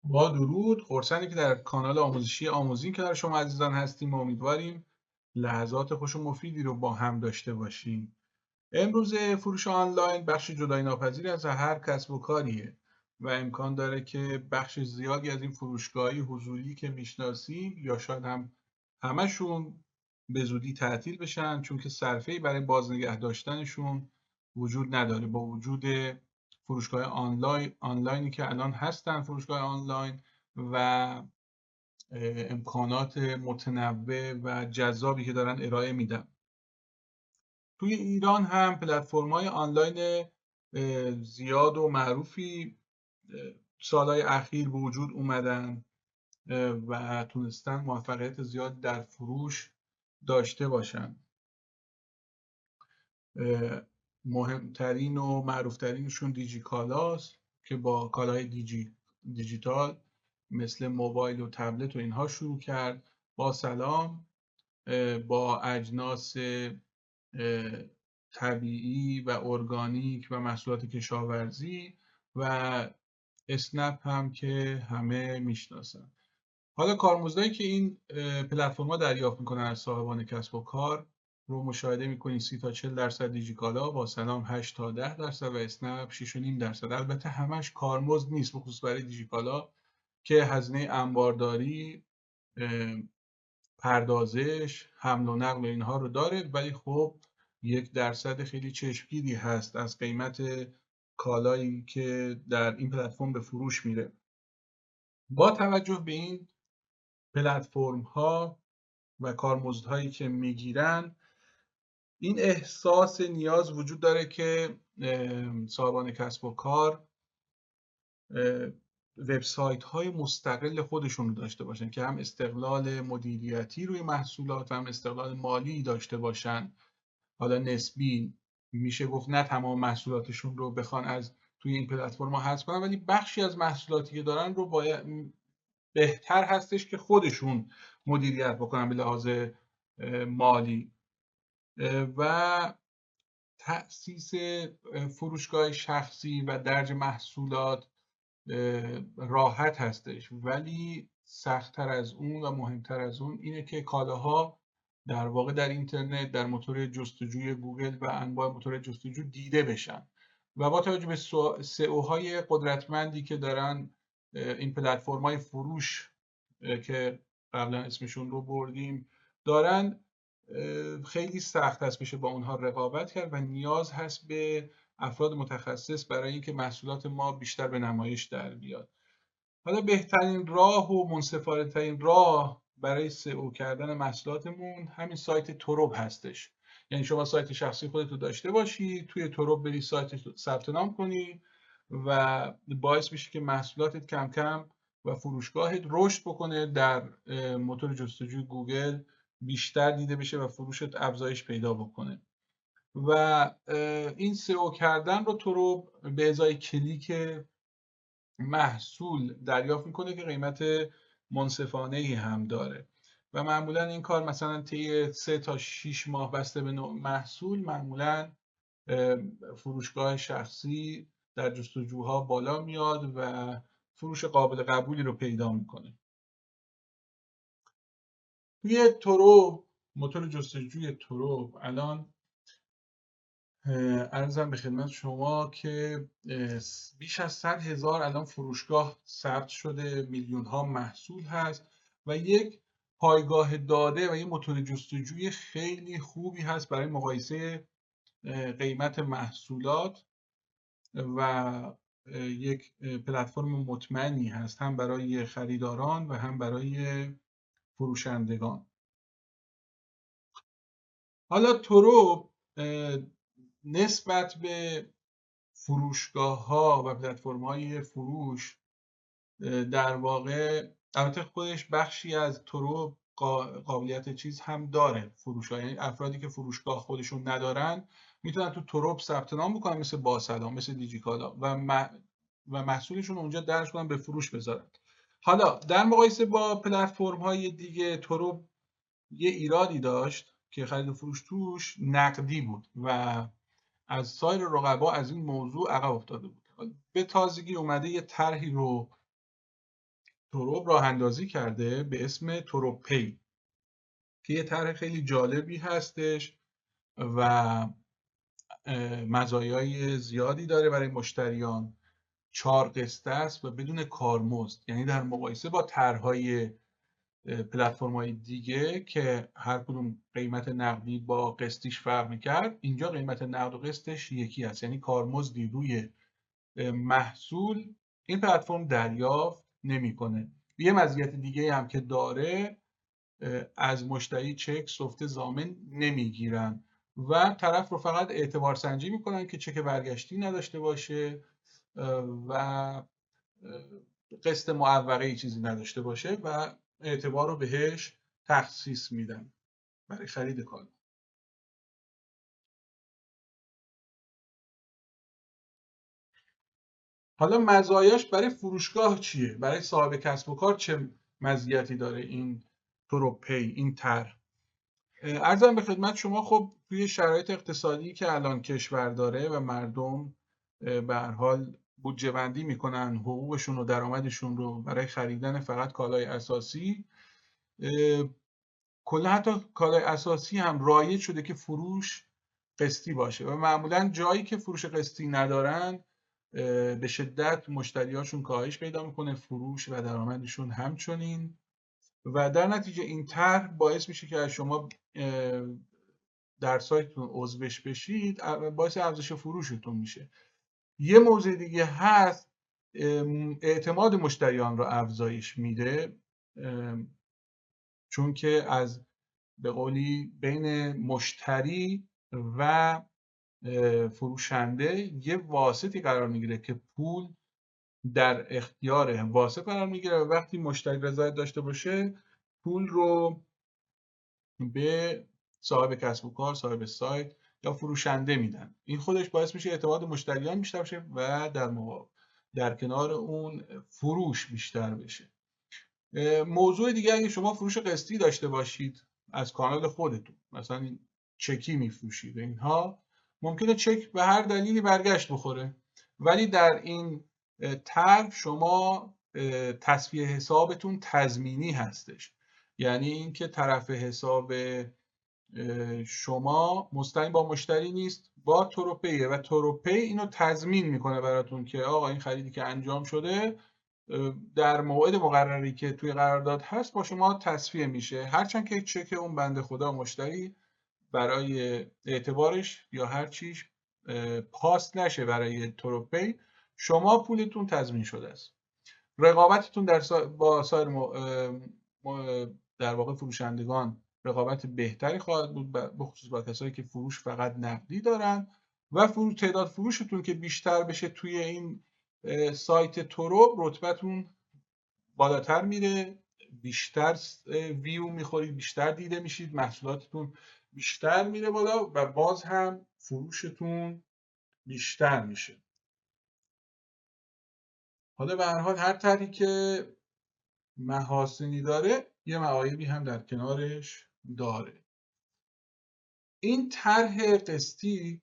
با درود، خرسندی که در کانال آموزشی آموزین که در شما عزیزان هستیم و امیدواریم لحظات خوش و مفیدی رو با هم داشته باشیم. امروز فروش آنلاین بخش جدایی ناپذیری از هر کسب و کاریه و امکان داره که بخش زیادی از این فروشگاه‌های حضوری که میشناسیم یا شاید هم همشون به زودی تعطیل بشن، چون که صرفه‌ای برای بازنگه داشتنشون وجود نداره. با وجود فروشگاه آنلاینی که الان هستن، فروشگاه آنلاین و امکانات متنوع و جذابی که دارن ارائه میدن. توی ایران هم پلتفرم‌های آنلاین زیاد و معروفی سالهای اخیر به وجود اومدن و تونستن موفقیت زیاد در فروش داشته باشن. مهمترین و معروفترینشون دیجی کالاست که با کالاهای دیجیتال مثل موبایل و تبلت و اینها شروع کرد. با سلام، با اجناس طبیعی و ارگانیک و محصولات کشاورزی و اسنپ هم که همه میشناسن. حالا کارمزدایی که این پلتفرم‌ها دریافت میکنن از صاحبان کسب و کار رو مشاهده میکنید. 30 تا 40% دیجیکالا، با سلام 8 تا 10% و اسنپ 6.5%. البته همش کارمزد نیست، بخصوص برای دیجیکالا که هزینه انبارداری، پردازش، حمل و نقل و اینها رو داره، ولی خب 1% خیلی چشمگیری هست از قیمت کالایی که در این پلتفرم به فروش میره. با توجه به این پلتفرم ها و کارمزدهایی که میگیرن، این احساس نیاز وجود داره که صاحبان کسب و کار وبسایت های مستقل خودشون رو داشته باشن که هم استقلال مدیریتی روی محصولات و هم استقلال مالی داشته باشن. حالا نسبی میشه گفت نه تمام محصولاتشون رو بخوان از توی این پلتفرم ها حذف کنن، ولی بخشی از محصولاتی که دارن رو باید بهتر هستش که خودشون مدیریت بکنن به لحاظ مالی. و تأسیس فروشگاه شخصی و درج محصولات راحت هستش، ولی سخت‌تر از اون و مهمتر از اون اینه که کالاها در واقع در اینترنت، در موتور جستجوی گوگل و انواع موتور جستجو دیده بشن. و با توجه به سئو های قدرتمندی که دارن این پلتفرم‌های فروش که قبلا اسمشون رو بردیم دارن، خیلی سخت هست بشه با اونها رقابت کرد و نیاز هست به افراد متخصص برای اینکه محصولات ما بیشتر به نمایش در بیاد. حالا بهترین راه و منصفانه ترین راه برای سئو کردن محصولاتمون همین سایت تروب هستش. یعنی شما سایت شخصی خودت رو داشته باشی، توی تروب بری سایت ثبت نام کنی و باعث میشه که محصولاتت کم کم و فروشگاهت رشد بکنه، در موتور جستجوی گوگل بیشتر دیده بشه و فروشت افزایش پیدا بکنه. و این سئو کردن رو تروب به ازای کلیک محصول دریافت میکنه که قیمت منصفانه ای هم داره و معمولا این کار مثلا طی 3 تا 6 ماه بسته به نوع محصول، معمولا فروشگاه شخصی در جستجوها بالا میاد و فروش قابل قبولی رو پیدا میکنه. توی تروب، موتور جستجوی تروب، الان عرضم به خدمت شما که بیش از 100,000 الان فروشگاه ثبت شده، میلیون ها محصول هست و یک پایگاه داده و یک موتور جستجوی خیلی خوبی هست برای مقایسه قیمت محصولات و یک پلتفرم مطمئنی هست هم برای خریداران و هم برای فروشندگان. حالا تروب نسبت به فروشگاه‌ها و پلتفرم‌های فروش در واقع، البته خودش بخشی از تروب قابلیت چیز هم داره، فروشگاه، یعنی افرادی که فروشگاه خودشون ندارن میتونن تو تروب ثبت نام بکنن، مثل با سلام، مثل دیجیکالا و محصولشون اونجا درج کنن به فروش بذارن. حالا در مقایسه با پلتفرم‌های دیگه، تروب یه ایرادی داشت که خرید و فروش توش نقدی بود و از سایر رقبا از این موضوع عقب افتاده بود. به تازگی اومده یه طرحی رو تروب راه اندازی کرده به اسم تروب پی که یه طرح خیلی جالبی هستش و مزایای زیادی داره برای مشتریان. 4 قسطه است و بدون کارمزد، یعنی در مقایسه با طرحهای پلتفرم‌های دیگه که هر کدوم قیمت نقدی با قسطیش فرق می‌کرد، اینجا قیمت نقد و قسطش یکی است، یعنی کارمزدی روی محصول این پلتفرم دریافت نمی‌کنه. یه مزیت دیگه هم که داره، از مشتری چک سفته ضامن نمیگیرن و طرف رو فقط اعتبار سنجی میکنن که چک برگشتی نداشته باشه و قسط معوقه چیزی نداشته باشه و اعتبار رو بهش تخصیص میدن برای خرید کالا. حالا مزایاش برای فروشگاه چیه؟ برای صاحب کسب و کار چه مزیتی داره این تروپی، این طرح؟ عرضم به خدمت شما، خب توی شرایط اقتصادی که الان کشور داره و مردم به هر حال بودجه بندی میکنن حقوقشون و درآمدشون رو برای خریدن فقط کالای اساسی، کلا حتی کالای اساسی هم رایج شده که فروش قسطی باشه و معمولا جایی که فروش قسطی ندارن به شدت مشتریاشون کاهش پیدا میکنه، فروش و درآمدشون همچنین، و در نتیجه این طرح باعث میشه که شما در سایتتون عضوش بشید، باعث افزایش فروشتون میشه. یه موضوع دیگه هست، اعتماد مشتریان رو افزایش میده، چون که از به قولی بین مشتری و فروشنده یه واسطی قرار میگیره که پول در اختیار واسط قرار میگیره و وقتی مشتری رضایت داشته باشه پول رو به صاحب کسب و کار، صاحب سایت یا فروشنده میدن. این خودش باعث میشه اعتماد مشتریان بیشتر بشه و در کنار اون فروش بیشتر بشه. موضوع دیگه، اگه شما فروش قسطی داشته باشید از کانال خودتون، مثلا چکی میفروشید، اینها ممکنه چک به هر دلیلی برگشت بخوره، ولی در این طرح شما تصفیه حسابتون تضمینی هستش، یعنی اینکه طرف حساب شما مستقیم با مشتری نیست، با تروپیه و تروپی اینو تضمین میکنه براتون که آقا این خریدی که انجام شده در موعد مقرری که توی قرارداد هست با شما تصفیه میشه، هرچند که چک اون بنده خدا مشتری برای اعتبارش یا هر چیش پاس نشه برای تروپی، شما پولتون تضمین شده است. رقابتتون با سایر در واقع فروشندگان رقابت بهتری خواهد بود، به خصوص با کسایی که فروش فقط نقدی دارن، و تعداد فروشتون که بیشتر بشه توی این سایت تروب، رتبتون بالاتر میره، بیشتر ویو میخورید، بیشتر دیده میشید، محصولاتتون بیشتر میره بالا و باز هم فروشتون بیشتر میشه. حالا به هر حال هر طرحی که محاسنی داره یه معایبی هم در کنارش داره. این طرح قسطی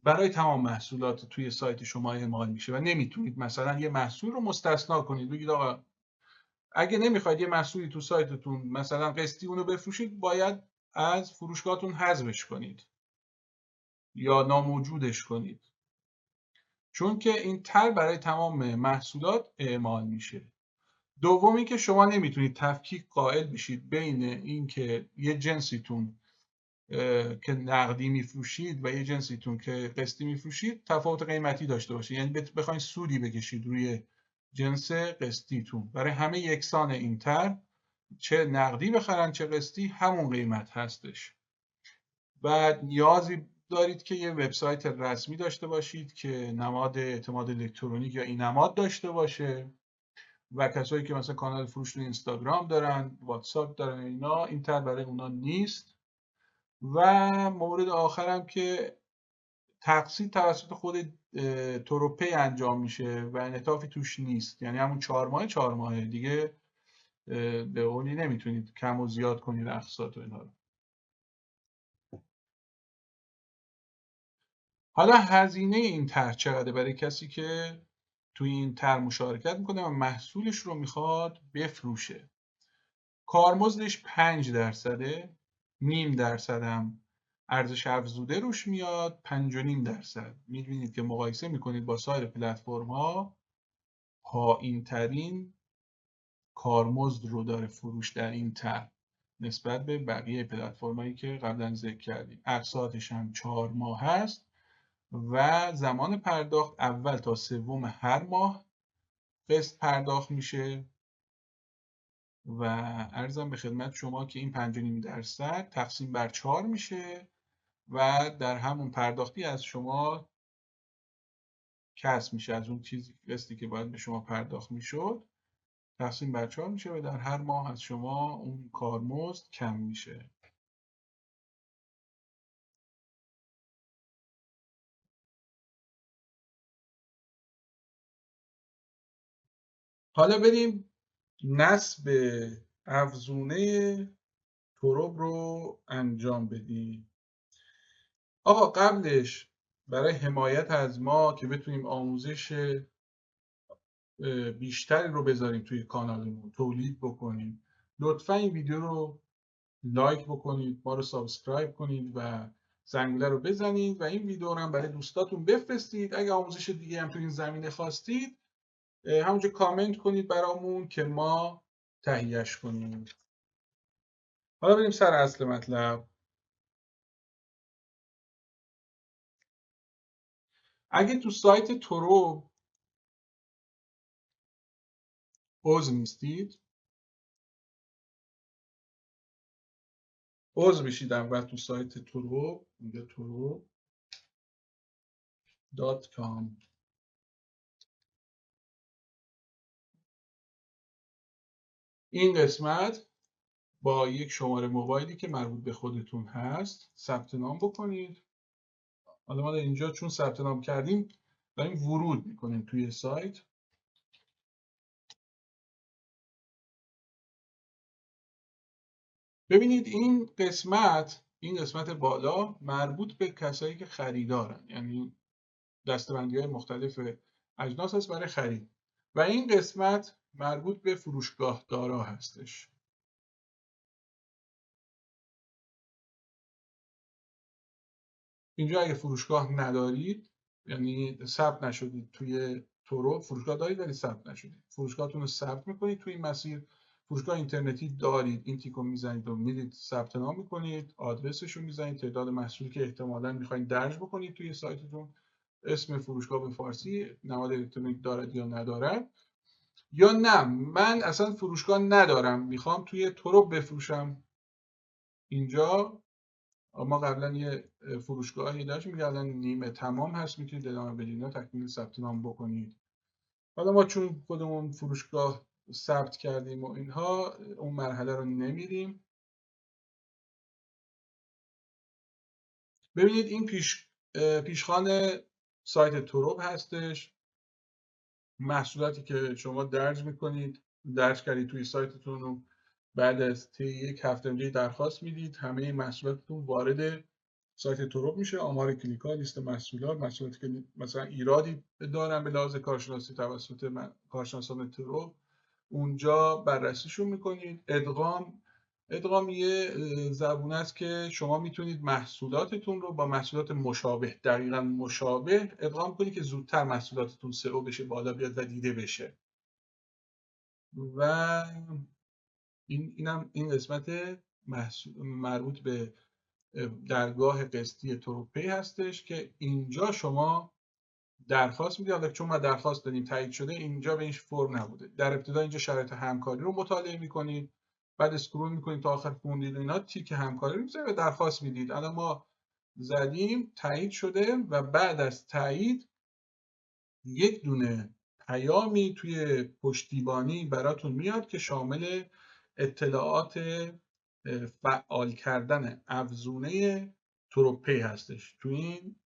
برای تمام محصولات توی سایت شما اعمال میشه و نمیتونید مثلا یه محصول رو مستثنا کنید، بگید آقا اگه نمیخواید یه محصولی تو سایتتون مثلا قسطی اونو بفروشید، باید از فروشگاهتون حذفش کنید یا ناموجودش کنید، چون که این طرح برای تمام محصولات اعمال میشه. دومی که شما نمیتونید تفکیک قائل بشید بین اینکه یه جنسیتون که نقدی میفروشید و یه جنسیتون که قسطی میفروشید تفاوت قیمتی داشته باشید، یعنی بخواید سودی بکشید روی جنس قسطیتون. برای همه یکسان این طرح، چه نقدی بخرن چه قسطی همون قیمت هستش. بعد نیازی دارید که یه وبسایت رسمی داشته باشید که نماد اعتماد الکترونیک یا اینماد داشته باشه، و کسایی که مثلا کانال فروش تو اینستاگرام دارن، واتساپ دارن، اینا این طرح برای اونا نیست. و مورد آخرم که تقسیط توسط خود تروپی انجام میشه و انعطافی توش نیست، یعنی همون 4 ماه دیگه به قولی نمیتونید کم و زیاد کنید اقساط و اینها رو. حالا هزینه این طرح چقدر برای کسی که توی این طرح مشارکت میکنه و محصولش رو میخواد بفروشه. کارمزدش 5%، نیم درصد هم ارزش افزوده روش میاد، 5.5%. میبینید که مقایسه میکنید با سایر پلتفرم ها پایین ترین کارمزد رو داره فروش در این طرح نسبت به بقیه پلتفرمایی که قبلا ذکر کردیم. اقساطش هم 4 ماه هست و زمان پرداخت اول تا سوم هر ماه قسط پرداخت میشه و عرضم به خدمت شما که این 5.5% تقسیم بر 4 میشه و در همون پرداختی از شما کسب میشه، از اون چیزی قسطی که باید به شما پرداخت میشد تقسیم بر 4 میشه و در هر ماه از شما اون کارمزد کم میشه. حالا بریم نصب افزونه تروب رو انجام بدیم. آقا قبلش برای حمایت از ما که بتونیم آموزش بیشتری رو بذاریم توی کانالمون تولید بکنیم، لطفا این ویدیو رو لایک بکنید، ما رو سابسکرایب کنید و زنگوله رو بزنید و این ویدیو رو هم برای دوستاتون بفرستید. اگه آموزش دیگه هم تو این زمینه خواستید همونجا کامنت کنید برامون که ما تهیهش کنیم. حالا بریم سر اصل مطلب. اگه تو سایت تورو عضو نیستید، عضو بشید اول تو سایت تورو، اینجا turo.com. این قسمت با یک شماره موبایلی که مربوط به خودتون هست ثبت نام بکنید. حالا ما اینجا چون ثبت نام کردیم داریم ورود میکنیم توی سایت. ببینید این قسمت بالا مربوط به کسایی که خریدارن، یعنی دسته‌بندی‌های مختلف اجناس هست برای خرید و این قسمت مربوط به فروشگاه دارا هستش. اینجا اگه فروشگاه ندارید، یعنی ثبت نشدید توی تورو، فروشگاه دارید ولی ثبت نشدید، فروشگاهتون رو ثبت میکنید توی این مسیر. فروشگاه اینترنتی دارید، این تیکو میزنید و میرید ثبت نام میکنید، آدرسش رو میزنید، تعداد محصولی که احتمالاً میخواید درج بکنید توی سایتتون، اسم فروشگاه به فارسی، نماد الکترونیک دارد یا ندارد، یا نه من اصلا فروشگاه ندارم میخوام توی تورو بفروشم. اینجا ما قبلا یه فروشگاهی داشتیم که الان نیمه تمام هست، میتونید ادامه بدید و تکمیل ثبت نام بکنید. حالا ما چون خودمون فروشگاه ثبت کردیم و اینها اون مرحله رو نمیریم. ببینید این پیشخوان سایت تروب هستش. محصولاتی که شما درج کردید توی سایتتون رو بعد از طی یک هفته اینجا درخواست میدید، همه محصولاتتون وارد سایت تروب میشه. آمار کلیکا، لیست محصولاتی که مثلا ایرادی دارن به لحاظ کارشناسی توسط کارشناسان تروب، اونجا بررسیشون میکنید. ادغام یه زبونه است که شما میتونید محصولاتتون رو با محصولات مشابه، دقیقاً مشابه ادغام کنید که زودتر محصولاتتون سئو بشه، بالا بیاد و دیده بشه. و این قسمت مربوط به درگاه قسطی تروپی هستش که اینجا شما درخواست میدید. حالا چون ما درخواست دادیم تایید شده، اینجا به این فرم نبوده. در ابتدا اینجا شرایط همکاری رو مطالعه میکنید، بعد اسکرول میکنید تا آخر خوندید و اینا، تیک همکاری رو میذارید و درخواست میدید. الان ما زدیم تایید شده و بعد از تایید یک دونه پیامی توی پشتیبانی براتون میاد که شامل اطلاعات فعال کردن افزونه تروپی هستش توی این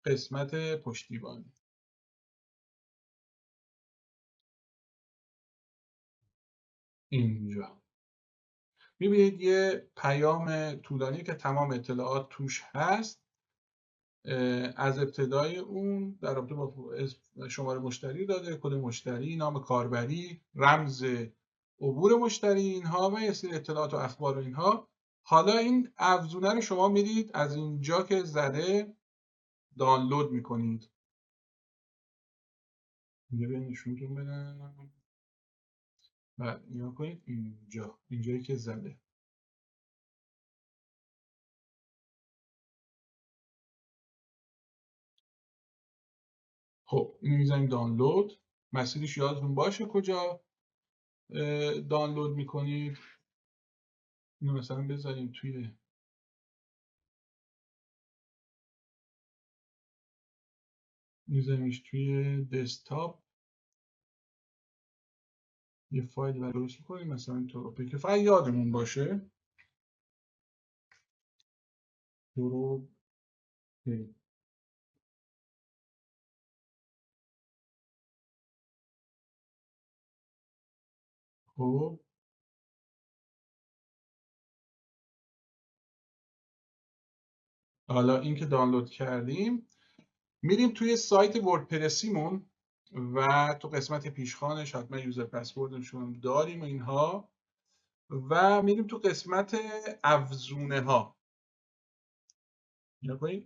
قسمت پشتیبانی. اینجا میبینید یه پیام طولانی که تمام اطلاعات توش هست. از ابتدای اون در رابطه با شماره مشتری داده، کد مشتری، نام کاربری، رمز عبور مشتری، اینها و یه سری اطلاعات و اخبار و اینها. حالا این افزونه رو شما میرید از اینجا که زده دانلود میکنید. یه نشونتون بدم. بعد نگاه کنید اینجایی که زده. خب اینو میزنیم دانلود. مسیرش یادتون باشه کجا دانلود میکنید. اینو مثلا بذاریم توی میزنیمش توی دسکتاپ. یه فایل رو درست میکنیم مثلا توروپی که فقط یادمون باشه توروپی. خب حالا این که دانلود کردیم میریم توی سایت وردپرسیمون و تو قسمت پیشخوانش حتما یوزر پسوردشون داریم و اینها و میریم تو قسمت افزونه ها.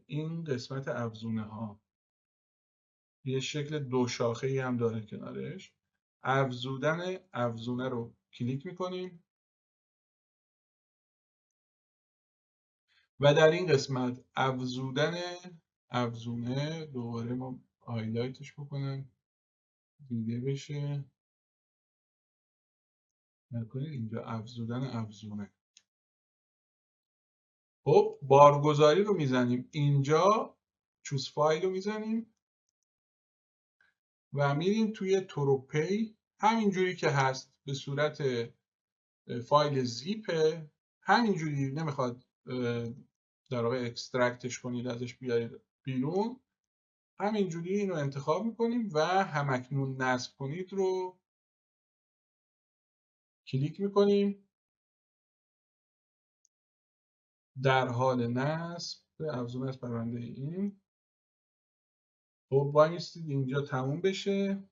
این قسمت افزونه ها یه شکل دو شاخه ای هم داره کنارش. افزودن افزونه رو کلیک میکنیم و در این قسمت افزودن افزونه دوباره ما هایلایتش بکنم دیده بشه. نکنید اینجا افزودن افزونه. خب بارگذاری رو میزنیم اینجا، چوز فایل رو میزنیم و میریم توی توروپی همینجوری که هست به صورت فایل زیپه، همینجوری نمیخواد در واقع اکسترکتش کنید ازش بیارید بیرون، همینجوری اینو انتخاب میکنیم و همکنون نصب کنید رو کلیک میکنیم. در حال نصب افزون از پرونده این. خب وایسید اینجا تموم بشه.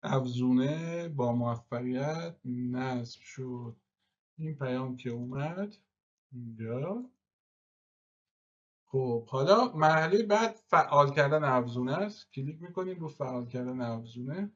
افزونه با موفقیت نصب شد. این پیام که اومد اینجا. خب حالا مرحله بعد فعال کردن افزونه است. کلیک میکنیم رو فعال کردن افزونه.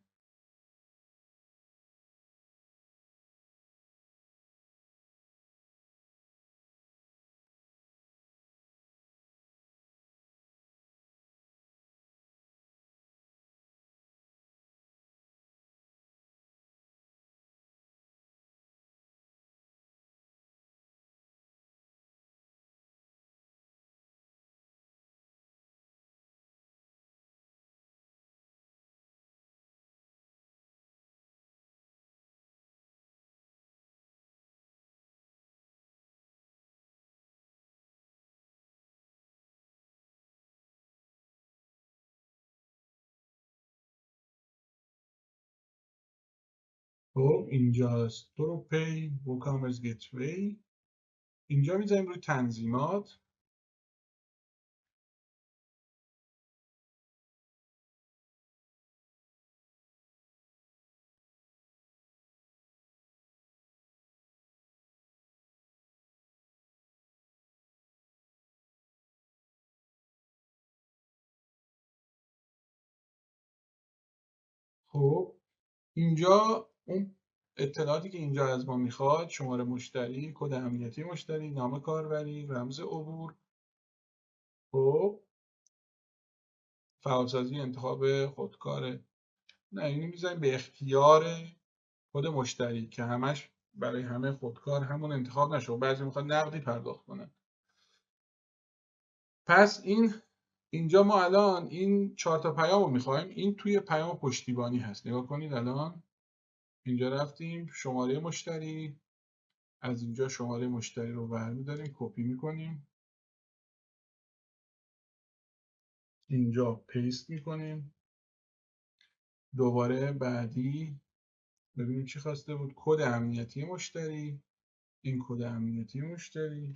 خب اینجاست توروپی ووکامرز گتوی. اینجا میذاریم روی تنظیمات. خب اینجا اون اطلاعاتی که اینجا از ما میخواد، شماره مشتری، کد امنیتی مشتری، نام کاربری، رمز عبور. خب فعالسازی انتخاب خودکاره. نه اینو میذاریم به اختیار خود مشتری که همش برای همه خودکار همون انتخاب نشه. بعضی میخواد نقدی پرداخت کنه. پس اینجا ما الان این 4 تا پیام رو میخوایم. این توی پیام پشتیبانی هست. نگاه کنید الان اینجا رفتیم شماره مشتری، از اینجا شماره مشتری رو برمی‌داریم کپی میکنیم، اینجا پیست میکنیم دوباره بعدی ببینیم چی خواسته بود. کد امنیتی مشتری. این کد امنیتی مشتری،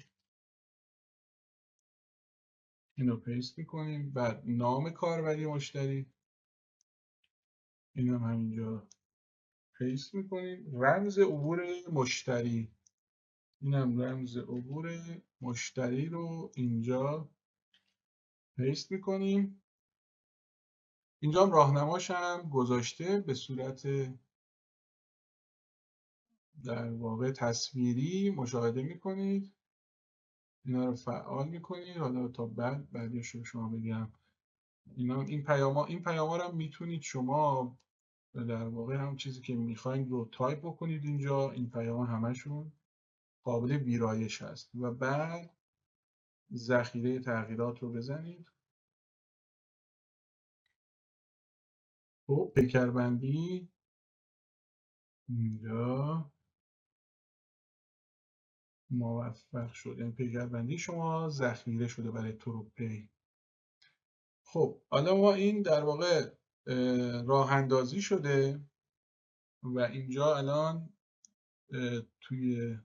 اینو پیست میکنیم. بعد نام کاربری مشتری، اینم همینجا پیست میکنیم. رمز عبور مشتری، اینم رمز عبور مشتری رو اینجا پیست میکنیم. اینجا هم راهنماش هم گذاشته به صورت در واقع تصویری مشاهده میکنید. اینا رو فعال میکنید. حالا تا بعدش رو شما بگم. این پیاما رو هم میتونید شما در واقع هم چیزی که میخواین رو تایپ بکنید اینجا. این پیام همشون قابل ویرایش هست و بعد ذخیره تغییرات رو بزنید. خب پیکربندی اینجا موفق شد، یعنی پیکربندی شما ذخیره شده برای تروپی. خب حالا ما این در واقع راه اندازی شده و اینجا الان توی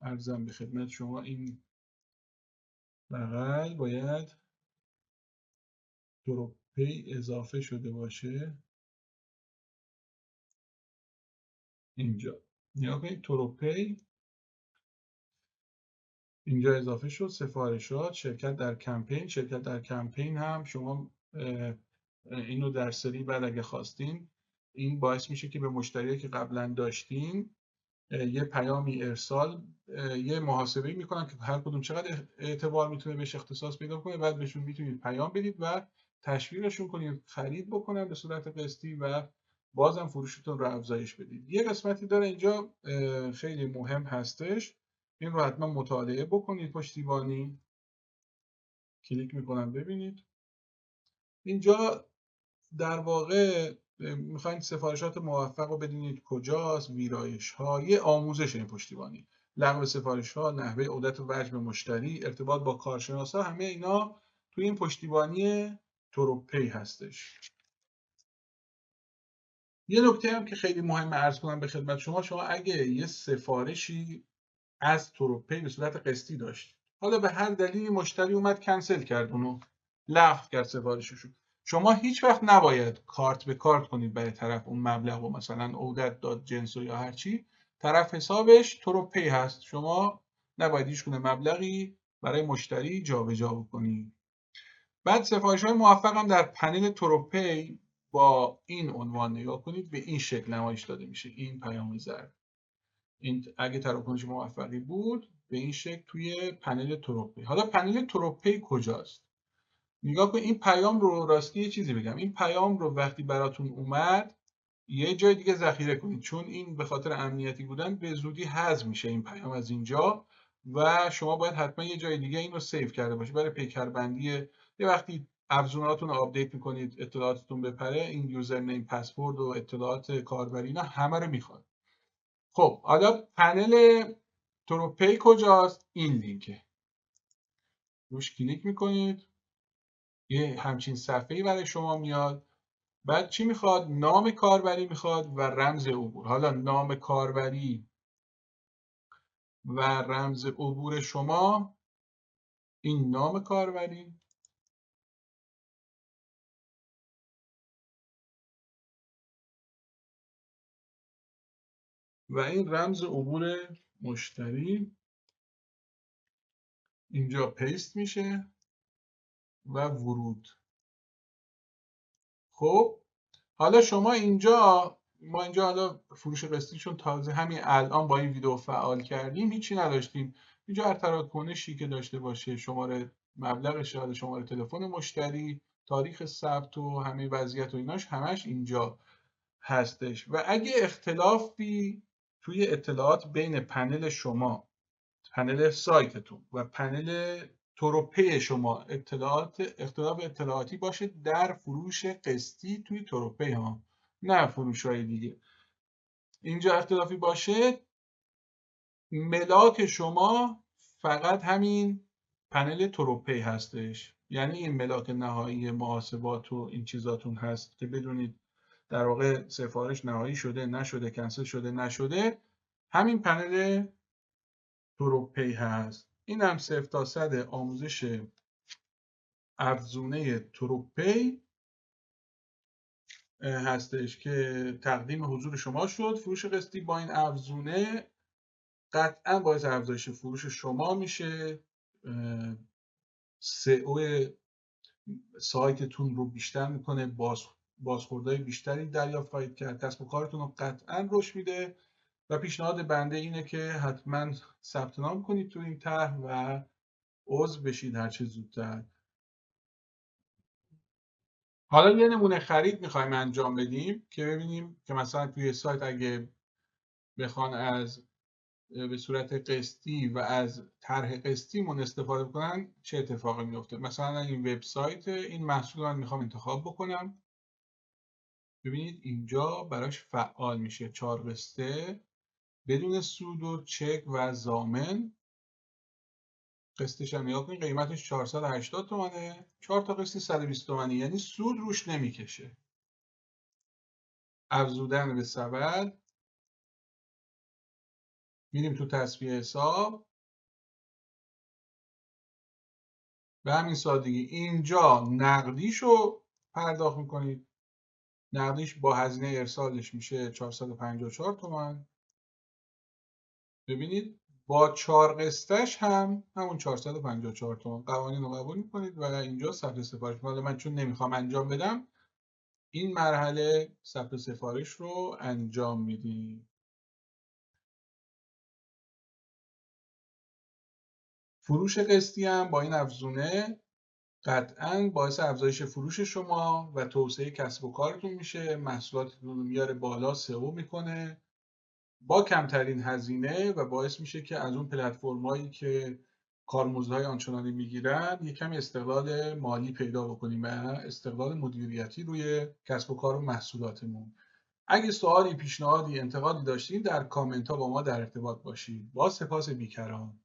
عرضم به خدمت شما این بغل باید تروپی اضافه شده باشه. اینجا نیا کنید، تروپی اینجا اضافه شد. سفارشات، شرکت در کمپین. شرکت در کمپین هم شما اینو در سری بعد اگه خواستین این باعث میشه که به مشتریایی که قبلا داشتین یه پیامی ارسال، یه محاسبه‌ای میکنن که هر کدوم چقدر اعتبار میتونه بهش اختصاص پیدا کنه. بعد بهشون میتونید پیام بدید و تشویقشون کنید خرید بکنن به صورت قسطی و بازم فروشتون رو افزایش بدید. یه قسمتی داره اینجا خیلی مهم هستش، این رو حتما مطالعه بکنید. پشتیبانی کلیک میکنم ببینید. اینجا در واقع میخواین سفارشات موفق رو بدونید کجاست، ویرایش ها، یه آموزش این پشتیبانی، لغو سفارش ها، نحوه عودت و وجه مشتری، ارتباط با کارشناسا، همه اینا توی این پشتیبانی تروپی هستش. یه نکته هم که خیلی مهمه عرض کنم به خدمت شما اگه یه سفارشی از تروپی به صورت قسطی داشت، حالا به هر دلیلی مشتری اومد کنسل کرد، اونو لغو کرد سفارششو، شما هیچ وقت نباید کارت به کارت کنید برای طرف اون مبلغ و مثلا عودت داد جنس یا هر چی. طرف حسابش تروپی هست، شما نباید هیچ گونه مبلغی برای مشتری جابجا بکنید. بعد سفارش‌های موفق هم در پنل تروپی با این عنوان نگاه کنید، به این شکل نمایش داده میشه. این پیام زرد، این اگه تراکنش موفقی بود به این شکل توی پنل تروپی. حالا پنل تروپی کجاست؟ نگاه کن، این پیام رو راستی یه چیزی بگم، این پیام رو وقتی براتون اومد یه جای دیگه ذخیره کنید، چون این به خاطر امنیتی بودن به زودی حذف میشه این پیام از اینجا و شما باید حتما یه جای دیگه این رو سیو کرده باشید برای پیکربندی. یه وقتی ابزاراتون رو آپدیت میکنید اطلاعاتتون بپره، این یوزر نیم پسورد و اطلاعات کاربری اینا همه رو میخواد. خب حالا پنل تروپی کجاست؟ این لینکه، روش کلیک میکنید، یه همچین صفحه‌ای برای شما میاد. بعد چی میخواد؟ نام کاربری میخواد و رمز عبور. حالا نام کاربری و رمز عبور شما، این نام کاربری و این رمز عبور مشتری اینجا پیست میشه و ورود. خب حالا شما اینجا، ما اینجا حالا فروش قسطی چون تازه همین الان با این ویدیو فعال کردیم هیچی نداشتیم. اینجا هر تراکنشی که داشته باشه، شماره مبلغش، شماره تلفن مشتری، تاریخ ثبت و همه وضعیت و ایناش همش اینجا هستش. و اگه اختلافی توی اطلاعات بین پنل شما، پنل سایتتون و پنل تروپی شما اختلاف اطلاعاتی باشه در فروش قسطی توی تروپی ها، نه فروش های دیگه، اینجا اختلافی باشه، ملاک شما فقط همین پنل تروپی هستش. یعنی این ملاک نهایی محاسبات و این چیزاتون هست که بدونید در واقع سفارش نهایی شده نشده، کنسل شده نشده. همین پنل تروپی هست. این هم 0 تا 100 آموزش افزونه تروپی هستش که تقدیم حضور شما شد. فروش قسطی با این افزونه قطعا باعث افزایش فروش شما میشه، سئو سایتتون رو بیشتر میکنه، بازخوردهای بیشتری دریافت خواهید کرد، کسب و کارتون رو قطعا رشد میده و پیشنهاد بنده اینه که حتما ثبت نام کنید تو این طرح و عضو بشید هر چه زودتر. حالا یه نمونه خرید میخوایم انجام بدیم که ببینیم که مثلا توی سایت اگه بخوان از به صورت قسطی و از طرح قسطیمون استفاده بکنن چه اتفاقی میفته. مثلا این وبسایت، این محصول رو من میخوام انتخاب بکنم. ببینید اینجا براش فعال میشه 4 قسطه بدون سود و چک و ضامن. قسطش هم نگاه کنید، قیمتش 480 تومنه، 4 تا قسط 120 تومنی، یعنی سود روش نمیکشه. افزودن به سبد، میریم تو تسویه حساب. به همین سادگی اینجا نقدیشو پرداخت میکنید. نقدیش با هزینه ارسالش میشه 454 تومن. ببینید با 4 قسطش هم همون 454 تومن. قوانین رو قبول میکنید و اینجا ثبت سفارش. حالا من چون نمیخوام انجام بدم، این مرحله ثبت سفارش رو انجام میدیم. فروش قسطی هم با این افزونه قطعاً باعث افزایش فروش شما و توسعه کسب و کارتون میشه، محصولاتتون رو میاره بالا، سئو میکنه با کمترین هزینه و باعث میشه که از اون پلتفرمایی که کارمزدهای آنچنانی میگیرن یک کمی استقلال مالی پیدا بکنیم و استقلال مدیریتی روی کسب و کار و محصولاتمون. اگه سوالی، پیشنهادی، انتقادی داشتین در کامنت ها با ما در ارتباط باشید. با سپاس بیکران.